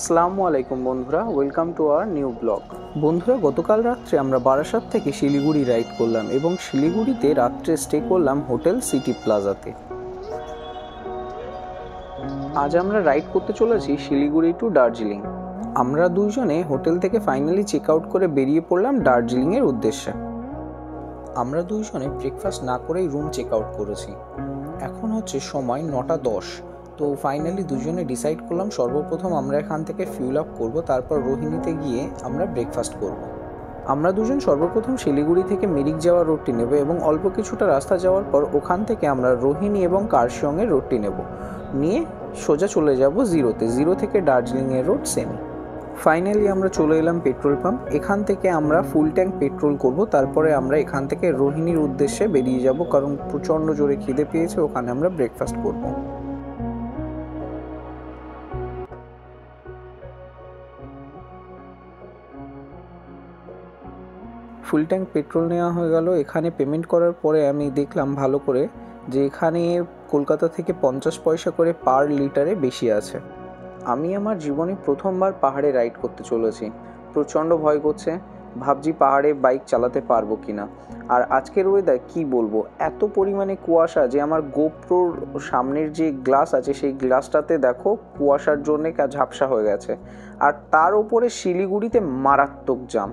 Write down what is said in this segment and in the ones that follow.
আসসালামু আলাইকুম বন্ধুরা, welcome to our new blog. বন্ধুরা, গতকাল রাত্রে আমরা বারাসাত থেকে শিলিগুড়ি রাইড করলাম এবং শিলিগুড়িতে রাত্রে স্টে করলাম হোটেল সিটি প্লাজাতে। আজ আমরা রাইড করতে চলেছি শিলিগুড়ি টু দার্জিলিং। আমরা দুইজনে হোটেল থেকে ফাইনালি চেক আউট করে বেরিয়ে পড়লাম দার্জিলিংয়ের উদ্দেশ্যে। আমরা দুইজনে ব্রেকফাস্ট না করেই রুম চেক আউট করেছি। এখন হচ্ছে সময় 9:10। তো ফাইনালি দুজনে ডিসাইড করলাম সর্বপ্রথম আমরা এখান থেকে ফিউল আপ করবো, তারপর রোহিণীতে গিয়ে আমরা ব্রেকফাস্ট করব। আমরা দুজন সর্বপ্রথম শিলিগুড়ি থেকে মিরিক যাওয়ার রোডটি নেব এবং অল্প কিছুটা রাস্তা যাওয়ার পর ওখান থেকে আমরা রোহিণী এবং কার্শিয়ংয়ের রোডটি নেব, নিয়ে সোজা চলে যাব জিরোতে। জিরো থেকে দার্জিলিংয়ের রোড সেম। ফাইনালি আমরা চলে এলাম পেট্রোল পাম্প। এখান থেকে আমরা ফুল ট্যাঙ্ক পেট্রোল করব, তারপরে আমরা এখান থেকে রোহিণীর উদ্দেশ্যে বেরিয়ে যাব, কারণ প্রচণ্ড জোরে খিদে পেয়েছে। ওখানে আমরা ব্রেকফাস্ট করব। ফুল ট্যাঙ্ক পেট্রোল নেওয়া হয়ে গেল। এখানে পেমেন্ট করার পরে আমি দেখলাম ভালো করে যে এখানে কলকাতা থেকে 50 পয়সা করে পার লিটারে বেশি আছে। আমি আমার জীবনে প্রথমবার পাহাড়ে রাইড করতে চলেছি। প্রচণ্ড ভয় করছে, ভাবছি পাহাড়ে বাইক চালাতে পারবো কিনা। আর আজকের ওয়েদার কি বলবো, এত পরিমাণে কুয়াশা যে আমার গোপ্রোর সামনের যে গ্লাস আছে সেই গ্লাসটাতে দেখো কুয়াশার জন্যে ঝাপসা হয়ে গেছে। আর তার উপরে শিলিগুড়িতে মারাত্মক জ্যাম।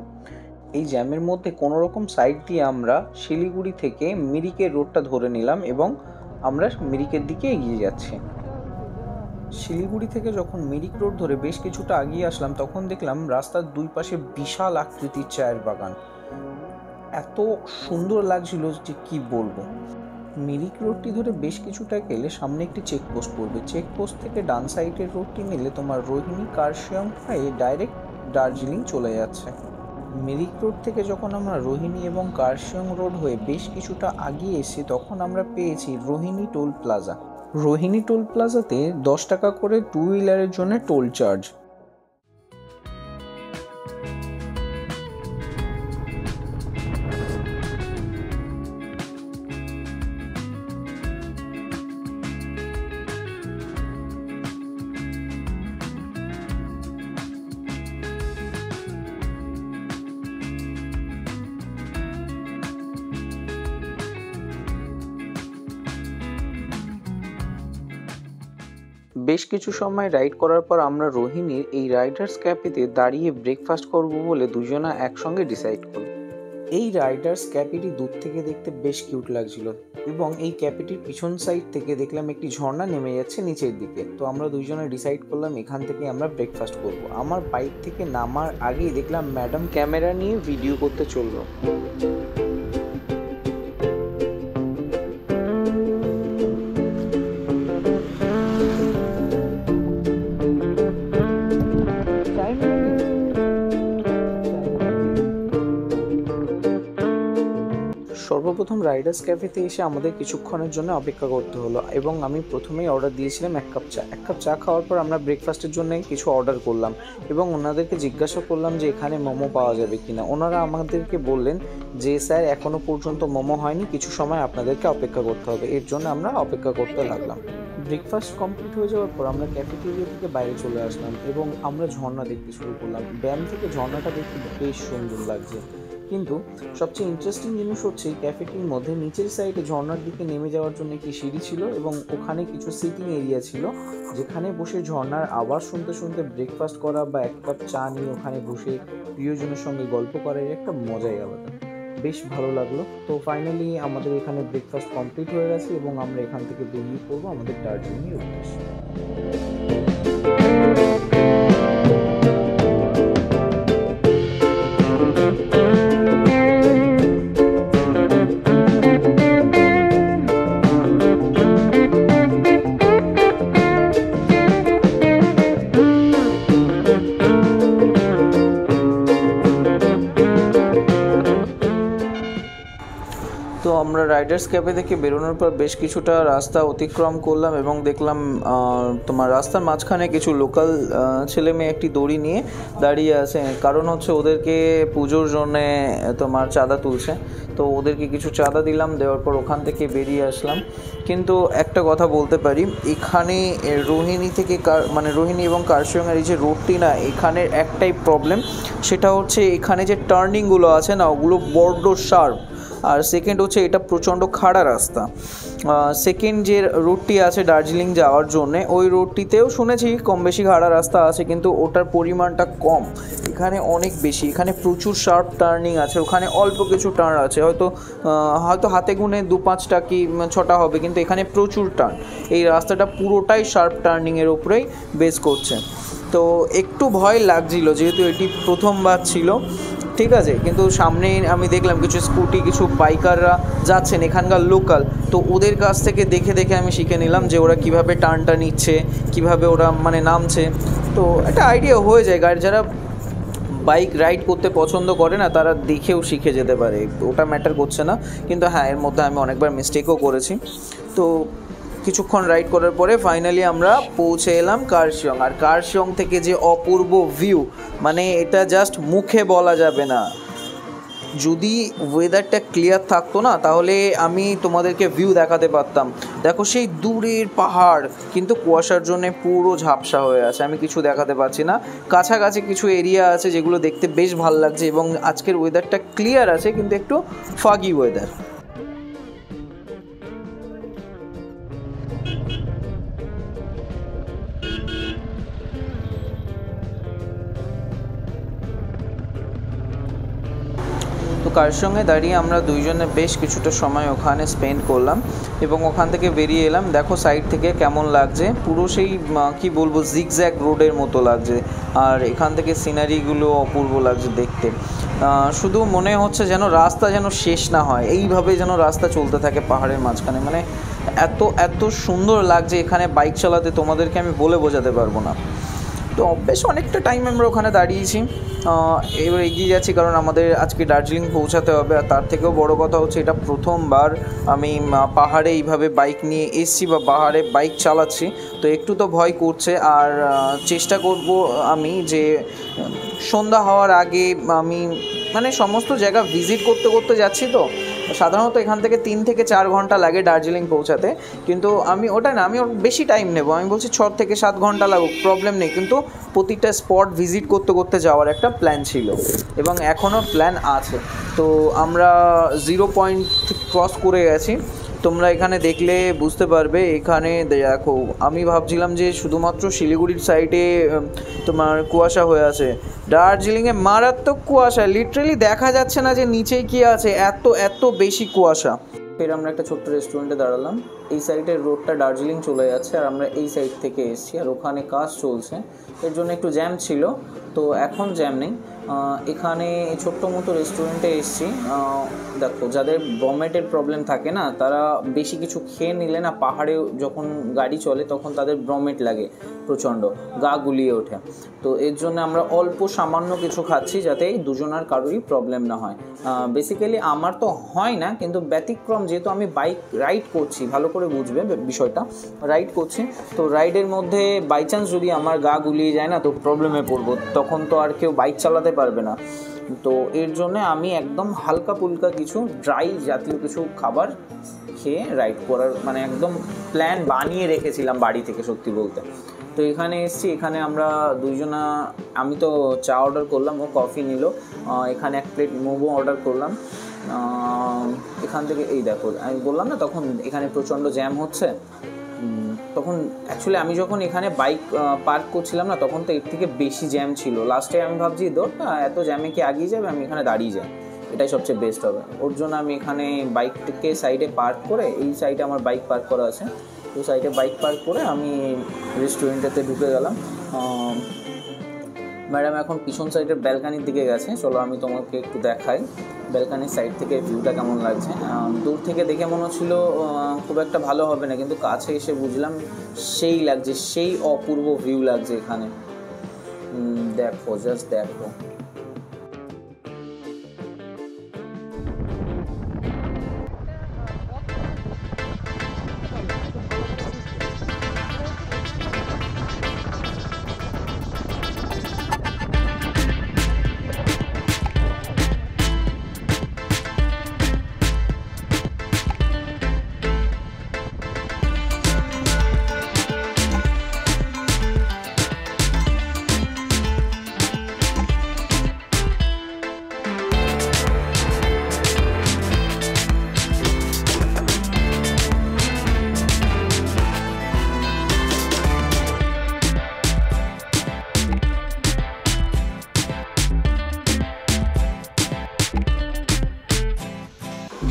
এই জ্যামের মধ্যে কোনো রকম সাইড দিয়ে আমরা শিলিগুড়ি থেকে মিরিকের রোডটা ধরে নিলাম এবং আমরা মিরিকের দিকে এগিয়ে যাচ্ছি। শিলিগুড়ি থেকে যখন মিরিক রোড ধরে বেশ কিছুটা এগিয়ে আসলাম, তখন দেখলাম রাস্তার দুই পাশে বিশাল আকৃতির চায়ের বাগান। এত সুন্দর লাগছিল যে কি বলবো। মিরিক রোডটি ধরে বেশ কিছুটা গেলে সামনে একটি চেকপোস্ট পড়বে। চেকপোস্ট থেকে ডান সাইডের রোডটি নিলে তোমার রোহিণী কার্শিয়ং হয়ে ডাইরেক্ট দার্জিলিং চলে যাচ্ছে। মিরিক রোড থেকে যখন আমরা রোহিণী এবং কার্শিয়ং রোড হয়ে বেশ কিছুটা এগিয়ে এসেছি, তখন আমরা পেয়েছি Rohini toll plaza. Rohini toll প্লাজাতে 10 টাকা করে টু হুইলারের জন্য টোল চার্জ। বেশ কিছু সময় রাইড করার পর আমরা রোহিণীর এই রাইডার্স ক্যাফেতে দাঁড়িয়ে ব্রেকফাস্ট করব বলে দুজনা একসঙ্গে ডিসাইড করল। এই রাইডার্স ক্যাফেটি দূর থেকে দেখতে বেশ কিউট লাগছিল এবং এই ক্যাফেটির পিছন সাইড থেকে দেখলাম একটি ঝর্ণা নেমে যাচ্ছে নিচের দিকে। তো আমরা দুইজনে ডিসাইড করলাম এখান থেকে আমরা ব্রেকফাস্ট করব। আমার বাইক থেকে নামার আগেই দেখলাম ম্যাডাম ক্যামেরা নিয়ে ভিডিও করতে চললো। সর্বপ্রথম রাইডার্স ক্যাফেতে এসে আমাদের কিছুক্ষণের জন্য অপেক্ষা করতে হলো এবং আমি প্রথমেই অর্ডার দিয়েছিলাম এক কাপ চা খাওয়ার পর আমরা ব্রেকফাস্টের জন্য কিছু অর্ডার করলাম এবং ওনাদেরকে জিজ্ঞাসা করলাম যে এখানে মোমো পাওয়া যাবে কিনা। ওনারা আমাদেরকে বললেন যে স্যার এখনও পর্যন্ত মোমো হয়নি, কিছু সময় আপনাদেরকে অপেক্ষা করতে হবে। এর জন্য আমরা অপেক্ষা করতে লাগলাম। ব্রেকফাস্ট কমপ্লিট হয়ে যাওয়ার পর আমরা ক্যাফেটেরিয়া থেকে বাইরে চলে আসলাম এবং আমরা ঝর্ণা দেখতে শুরু করলাম। ড্যাম থেকে ঝর্ণাটা দেখতে বেশ সুন্দর লাগছে, কিন্তু সবচেয়ে ইন্টারেস্টিং জিনিস হচ্ছে ক্যাফেটির মধ্যে নিচের সাইডে ঝর্ণার দিকে নেমে যাওয়ার জন্য একটি সিঁড়ি ছিল এবং ওখানে কিছু সিটিং এরিয়া ছিল, যেখানে বসে ঝর্ণার আওয়াজ শুনতে শুনতে ব্রেকফাস্ট করা বা এক কাপ চা নিয়ে ওখানে বসে প্রিয়জনের সঙ্গে গল্প করার একটা মজাই আলাদা। বেশ ভালো লাগলো। তো ফাইনালি আমাদের এখানে ব্রেকফাস্ট কমপ্লিট হয়ে গেছে এবং আমরা এখান থেকে বেরিয়ে পড়বো আমাদের দার্জিলিংয়ের উদ্দেশ্যে। তো আমরা রাইডার্স ক্যাফে থেকে বেরোনোর পর বেশ কিছুটা রাস্তা অতিক্রম করলাম এবং দেখলাম তোমার রাস্তার মাঝখানে কিছু লোকাল ছেলে মেয়ে একটি দড়ি নিয়ে দাঁড়িয়ে আছে। কারণ হচ্ছে ওদেরকে পুজোর জন্যে তোমার চাঁদা তুলছে, তো ওদেরকে কিছু চাঁদা দিলাম, দেওয়ার পর ওখান থেকে বেরিয়ে আসলাম। কিন্তু একটা কথা বলতে পারি, এখানে রোহিণী থেকে রোহিণী এবং কার্শিয়ংয়ের এই যে রোডটি না, এখানের একটাই প্রবলেম, সেটা হচ্ছে এখানে যে টার্নিংগুলো আছে না, ওগুলো বড্ড শার্প। আর সেকেন্ড হচ্ছে এটা প্রচণ্ড খাড়া রাস্তা। সেকেন্ড যে রোডটি আছে দার্জিলিং যাওয়ার জন্যে, ওই রোডটিতেও শুনেছি কম বেশি খাড়া রাস্তা আছে, কিন্তু ওটার পরিমাণটা কম। এখানে অনেক বেশি, এখানে প্রচুর শার্প টার্নিং আছে, ওখানে অল্প কিছু টার্ন আছে, হয়তো হাতে গুনে 2-5টা কি 6টা হবে, কিন্তু এখানে প্রচুর টার্ন। এই রাস্তাটা পুরোটাই শার্প টার্নিংয়ের উপরেই বেস করছে। তো একটু ভয় লাগছিল, যেহেতু এটি প্রথমবার ছিল, ঠিক আছে। কিন্তু সামনে আমি দেখলাম কিছু স্কুটি, কিছু বাইকাররা যাচ্ছেন, এখানকার লোকাল, তো ওদের কাছ থেকে দেখে দেখে আমি শিখে নিলাম যে ওরা কিভাবে টার্নটা নিচ্ছে, কিভাবে ওরা নামছে। তো একটা আইডিয়া হয়ে যায়, গাড়ি যারা বাইক রাইড করতে পছন্দ করে না, তারা দেখেও শিখে যেতে পারে, ওটা ম্যাটার করছে না। কিন্তু হ্যাঁ, এর মধ্যে আমি অনেকবার মিস্টেকও করেছি। তো কিছুক্ষণ রাইড করার পরে ফাইনালি আমরা পৌঁছে এলাম কার্শিয়ং। আর কার্শিয়ং থেকে যে অপূর্ব ভিউ, এটা জাস্ট মুখে বলা যাবে না। যদি ওয়েদারটা ক্লিয়ার থাকতো না, তাহলে আমি তোমাদেরকে ভিউ দেখাতে পারতাম। দেখো সেই দূরের পাহাড়, কিন্তু কুয়াশার জন্য পুরো ঝাপসা হয়ে আছে, আমি কিছু দেখাতে পারছি না। কাছাকাছি কিছু এরিয়া আছে যেগুলো দেখতে বেশ ভালো লাগছে, এবং আজকের ওয়েদারটা ক্লিয়ার আছে, কিন্তু একটু ফাগি ওয়েদার। তো কার্শিয়ংয়ে দাঁড়িয়ে আমরা দুইজনে বেশ কিছুটা সময় ওখানে স্পেন্ড করলাম এবং ওখান থেকে বেরিয়ে এলাম। দেখো সাইড থেকে কেমন লাগছে, পুরো সেই কি বলবো, জিগজ্যাগ রোডের মতো লাগছে। আর এখান থেকে সিনারিগুলো অপূর্ব লাগছে দেখতে। শুধু মনে হচ্ছে যেন রাস্তা যেন শেষ না হয়, এইভাবে যেন রাস্তা চলতে থাকে পাহাড়ের মাঝখানে। এত এত সুন্দর লাগছে এখানে বাইক চালাতে, তোমাদেরকে আমি বলে বোঝাতে পারবো না। তো বেশ অনেকটা টাইম আমরা ওখানে দাঁড়িয়েছি, এবার এগিয়ে যাচ্ছি, কারণ আমাদের আজকে দার্জিলিং পৌঁছাতে হবে। আর তার থেকেও বড় কথা হচ্ছে, এটা প্রথমবার আমি পাহাড়ে এইভাবে বাইক নিয়ে এসছি বা পাহাড়ে বাইক চালাচ্ছি, তো একটু তো ভয় করছে। আর চেষ্টা করব আমি যে সন্ধ্যা হওয়ার আগে আমি সমস্ত জায়গা ভিজিট করতে করতে যাচ্ছি। তো সাধারণত এখান থেকে 3 থেকে 4 ঘন্টা লাগে দার্জিলিং পৌঁছাতে, কিন্তু আমি ওর বেশি টাইম নেব, আমি বলছি 6 থেকে 7 ঘন্টা লাগুক, প্রবলেম নেই। কিন্তু প্রতিটা স্পট ভিজিট করতে করতে যাওয়ার একটা প্ল্যান ছিল এবং এখনও প্ল্যান আছে। তো আমরা 0 পয়েন্ট ক্রস করে গেছি, তোমরা এখানে দেখলে বুঝতে পারবে। এখানে দেখো, আমি ভাবছিলাম যে শুধুমাত্র শিলিগুড়ির সাইডে তোমার কুয়াশা হয়ে আছে, দার্জিলিংয়ে মারাত্মক কুয়াশা, লিটারেলি দেখা যাচ্ছে না যে নিচে কি আছে, এত এত বেশি কুয়াশা। ফের আমরা একটা ছোট্ট রেস্টুরেন্টে দাঁড়ালাম। এই সাইডের রোডটা দার্জিলিং চলে যাচ্ছে, আর আমরা এই সাইড থেকে এসেছি, আর ওখানে কাজ চলছে, এর জন্য একটু জ্যাম ছিল। তো এখন জ্যাম নেই। এখানে ছোট্ট মতো রেস্টুরেন্টে এসেছি। দেখো, যাদের ব্রমেটের প্রবলেম থাকে না, তারা বেশি কিছু খেয়ে নিলে না, পাহাড়ে যখন গাড়ি চলে তখন তাদের ব্রমেট লাগে, প্রচণ্ড গা গুলিয়ে ওঠে। তো এর জন্য আমরা অল্প সামান্য কিছু খাচ্ছি, যাতে দুজনার কারোরই প্রবলেম না হয়। বেসিক্যালি আমার তো হয় না, কিন্তু ব্যতিক্রম, যেহেতু আমি বাইক রাইড করছি, ভালো করে বুঝবে বিষয়টা, রাইড করছি, তো রাইডের মধ্যে বাই চান্স যদি আমার গা গুলিয়ে যায় না, তো প্রবলেমে পড়বো, তখন তো আর কেউ বাইক চালাতে পারবে না। তো এর জন্য আমি একদম হালকা পুলকা কিছু ড্রাই জাতীয় কিছু খাবার খেয়ে রাইড করার একদম প্ল্যান বানিয়ে রেখেছিলাম বাড়ি থেকে, সত্যি বলতে। তো এখানে এসেছি, এখানে আমরা দুইজনা, আমি তো চা অর্ডার করলাম, ও কফি নিল। এখানে 1 প্লেট মোমো অর্ডার করলাম। এখান থেকে এই দেখো, আমি বললাম না তখন এখানে প্রচণ্ড জ্যাম হচ্ছে, তখন অ্যাকচুয়ালি আমি যখন এখানে বাইক পার্ক করছিলাম না, তখন তো এর থেকে বেশি জ্যাম ছিল। লাস্টে আমি ভাবছি এত জ্যামে কি আগিয়ে যাবে, আমি এখানে দাঁড়িয়ে যাই, এটাই সবচেয়ে বেস্ট হবে। ওর জন্য আমি এখানে বাইকটাকে সাইডে পার্ক করে, এই সাইডে আমার বাইক পার্ক করা আছে, তো সাইডে বাইক পার্ক করে আমি রেস্টুরেন্টেতে ঢুকে গেলাম। ম্যাডাম এখন পিছন সাইডের ব্যালকানির দিকে গেছে, চলো আমি তোমাকে একটু দেখাই ব্যালকানির সাইড থেকে ভিউটা কেমন লাগছে। দূর থেকে দেখে মনে হচ্ছিল খুব একটা ভালো হবে না, কিন্তু কাছে এসে বুঝলাম সেই লাগছে, সেই অপূর্ব ভিউ লাগছে এখানে। দেখো, জাস্ট দেখো।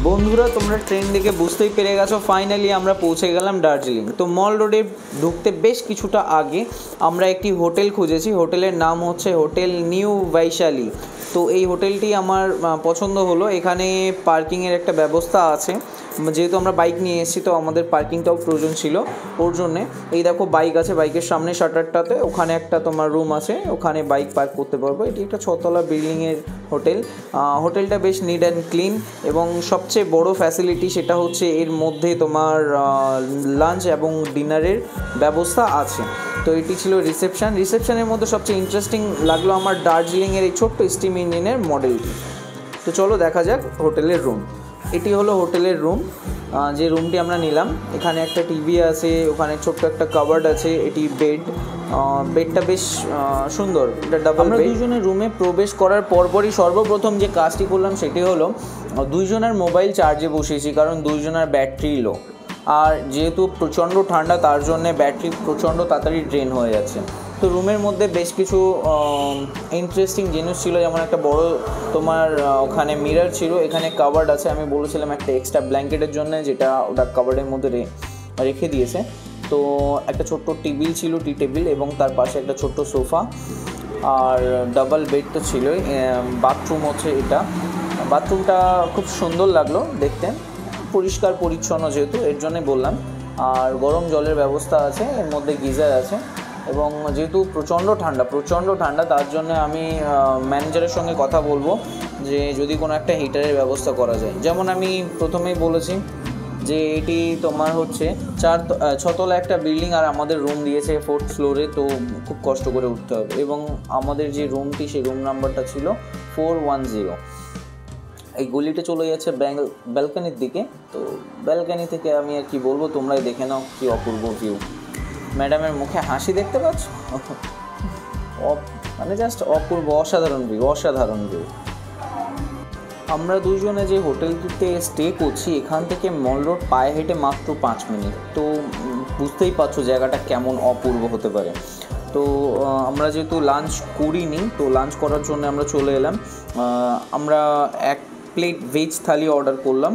বন্ধুরা, তোমরা ট্রেন দেখে বুঝতেই পেরে গেছো ফাইনালি আমরা পৌঁছে গেলাম দার্জিলিং। তো মল রোডে ঢুকতে বেশ কিছুটা আগে আমরা একটি হোটেল খুঁজেছি। হোটেলের নাম হচ্ছে হোটেল নিউ বৈশালী। তো এই হোটেলটি আমার পছন্দ হলো। এখানে পার্কিংয়ের একটা ব্যবস্থা আছে, যেহেতু আমরা বাইক নিয়ে এসেছি তো আমাদের পার্কিংটাও প্রয়োজন ছিল। ওর জন্যে এই দেখো বাইক আছে, বাইকের সামনে শাটারটাতে ওখানে একটা তোমার রুম আছে, ওখানে বাইক পার্ক করতে পারবো। এটি একটা 6 তলা বিল্ডিংয়ের হোটেল। হোটেলটা বেশ নিট অ্যান্ড ক্লিন এবং সবচেয়ে বড় ফ্যাসিলিটি সেটা হচ্ছে এর মধ্যে তোমার লাঞ্চ এবং ডিনারের ব্যবস্থা আছে। তো এটি ছিল রিসেপশনের মধ্যে সবচেয়ে ইন্টারেস্টিং লাগলো আমার দার্জিলিংয়ের এই ছোট্ট স্টিম ইঞ্জিনের মডেলটি। তো চলো দেখা যাক হোটেলের রুম। এটি হলো হোটেলের রুম, যে রুমটি আমরা নিলাম। এখানে একটা টিভি আছে, ওখানে ছোট্ট একটা কাবার্ড আছে, এটি বেডটা বেশ সুন্দর, এটা ডাবল। আমরা দুইজনের রুমে প্রবেশ করার পরপরই সর্বপ্রথম যে কাজটি করলাম সেটি হলো দুইজনের মোবাইল চার্জে বসিয়েছি, কারণ দুইজনের ব্যাটারি লো। আর যেহেতু প্রচণ্ড ঠান্ডা তার জন্যে ব্যাটারি প্রচণ্ড তাড়াতাড়ি ড্রেন হয়ে যাচ্ছে। তো রুমের মধ্যে বেশ কিছু ইন্টারেস্টিং জিনিস ছিল, যেমন একটা বড় তোমার ওখানে মিরর ছিল, এখানে কাভার্ড আছে। আমি বলেছিলাম একটা এক্সট্রা ব্ল্যাঙ্কেটের জন্য, যেটা ওটা কাভার্ডের মধ্যে রেখে দিয়েছে। তো একটা ছোট্ট টেবিল ছিল, টি টেবিল, এবং তার পাশে একটা ছোট্ট সোফা আর ডাবল বেড তো ছিলই। বাথরুম হচ্ছে এটা, বাথরুমটা খুব সুন্দর লাগলো দেখতে, পরিষ্কার পরিচ্ছন্ন যেহেতু, এর জন্যে বললাম। আর গরম জলের ব্যবস্থা আছে, এর মধ্যে গিজার আছে। এবং যেহেতু প্রচণ্ড ঠান্ডা তার জন্য আমি ম্যানেজারের সঙ্গে কথা বলবো যে যদি কোনো একটা হিটারের ব্যবস্থা করা যায়। যেমন আমি প্রথমেই বলেছি যে এটি তোমার হচ্ছে 6 তলা একটা বিল্ডিং, আর আমাদের রুম দিয়েছে 4th ফ্লোরে, তো খুব কষ্ট করে উঠতে হবে। এবং আমাদের যে রুমটি সেই রুম নাম্বারটা ছিল 410। এই গলিটা চলে যাচ্ছে ব্যালকানির দিকে। তো ব্যালকানি থেকে আমি আর কি বলবো, তোমরাই দেখে নাও কি অপূর্ব ভিউ। ম্যাডামের মুখে হাসি দেখতে পাচ্ছ, মানে জাস্ট অপূর্ব, অসাধারণ ভিউ। আমরা দুইজনে যে হোটেলটিতে স্টে করছি এখান থেকে মল রোড পায়ে হেঁটে মাত্র 5 মিনিট। তো বুঝতেই পারছো জায়গাটা কেমন অপূর্ব হতে পারে। তো আমরা যেহেতু লাঞ্চ করিনি, তো লাঞ্চ করার জন্য আমরা চলে এলাম। আমরা 1 প্লেট ভেজ থালি অর্ডার করলাম,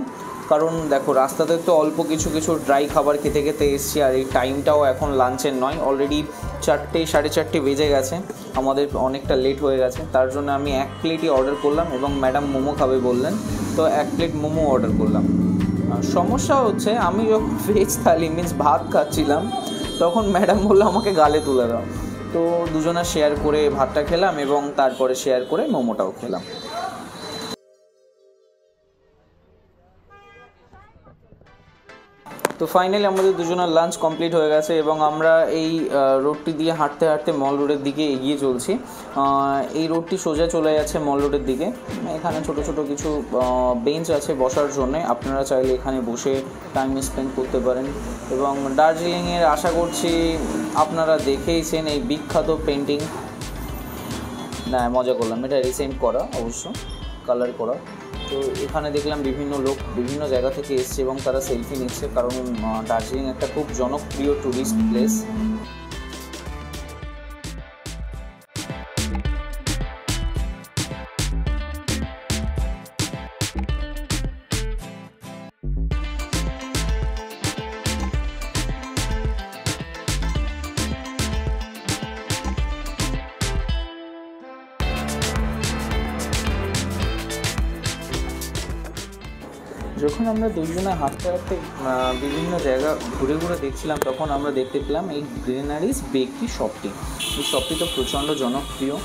কারণ দেখো রাস্তাতে তো অল্প কিছু ড্রাই খাবার খেতে এসেছি, আর এই টাইমটাও এখন লাঞ্চের নয়, অলরেডি 4টে 4:30 বেজে গেছে, আমাদের অনেকটা লেট হয়ে গেছে। তার জন্য আমি 1 প্লেটই অর্ডার করলাম, এবং ম্যাডাম মোমো খাবে বললেন, তো 1 প্লেট মোমো অর্ডার করলাম। সমস্যা হচ্ছে আমি যখন ভেজ থালি মিন্স ভাত খাচ্ছিলাম, তখন ম্যাডাম বললো আমাকে গালে তুলে দাও। তো দুজনে শেয়ার করে ভাতটা খেলাম এবং তারপরে শেয়ার করে মোমোটাও খেলাম। তো ফাইনালি আমাদের দুজনের লাঞ্চ কমপ্লিট হয়ে গেছে এবং আমরা এই রোডটি দিয়ে হাঁটতে হাঁটতে মল রোডের দিকে এগিয়ে চলছি। এই রোডটি সোজা চলে যাচ্ছে মল রোডের দিকে। এখানে ছোট ছোট কিছু বেঞ্চ আছে বসার জন্য, আপনারা চাইলে এখানে বসে টাইম স্পেন্ড করতে পারেন। এবং দার্জিলিংয়ের আশা করছি আপনারা দেখেইছেন এই বিখ্যাত পেন্টিং। না, মজা করলাম, এটা রিসেন্ট করা, অবশ্য কালার করা। তো এখানে দেখলাম বিভিন্ন লোক বিভিন্ন জায়গা থেকে এসছে এবং তারা সেলফি নিচ্ছে, কারণ দার্জিলিং একটা খুব জনপ্রিয় ট্যুরিস্ট প্লেস। যখন আমরা দুজনে হাঁটতে হাঁটতে বিভিন্ন জায়গা ঘুরে দেখছিলাম, তখন আমরা দেখতে পেলাম এই গ্রিনারিজ বেকরি শপটি। এই শপটি তো প্রচণ্ড জনপ্রিয়,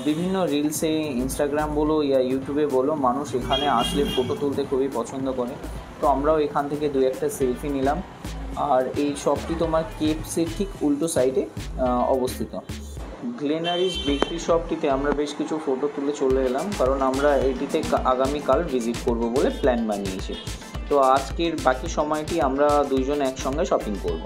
বিভিন্ন রিলসে, ইনস্টাগ্রাম বলো ইয়া ইউটিউবে বলো, মানুষ এখানে আসলে ফটো তুলতে খুবই পছন্দ করে। তো আমরাও এখান থেকে 2-1টা সেলফি নিলাম। আর এই শপটি তোমার কেএফসির ঠিক উল্টো সাইডে অবস্থিত। গ্লেনারিজ বেকরি শপটিতে আমরা বেশ কিছু ফটো তুলে চলে এলাম, কারণ আমরা এটিতে আগামীকাল ভিজিট করব বলে প্ল্যান বানিয়েছি। তো আজকের বাকি সময়টি আমরা দুইজন একসঙ্গে শপিং করব।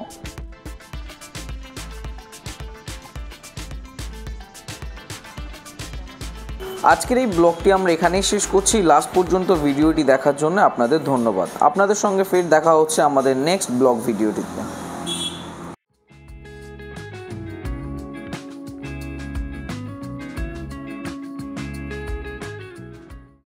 আজকের এই ব্লগটি আমরা এখানেই শেষ করছি। লাস্ট পর্যন্ত ভিডিওটি দেখার জন্য আপনাদের ধন্যবাদ। আপনাদের সঙ্গে ফের দেখা হচ্ছে আমাদের নেক্সট ব্লগ ভিডিওটিতে।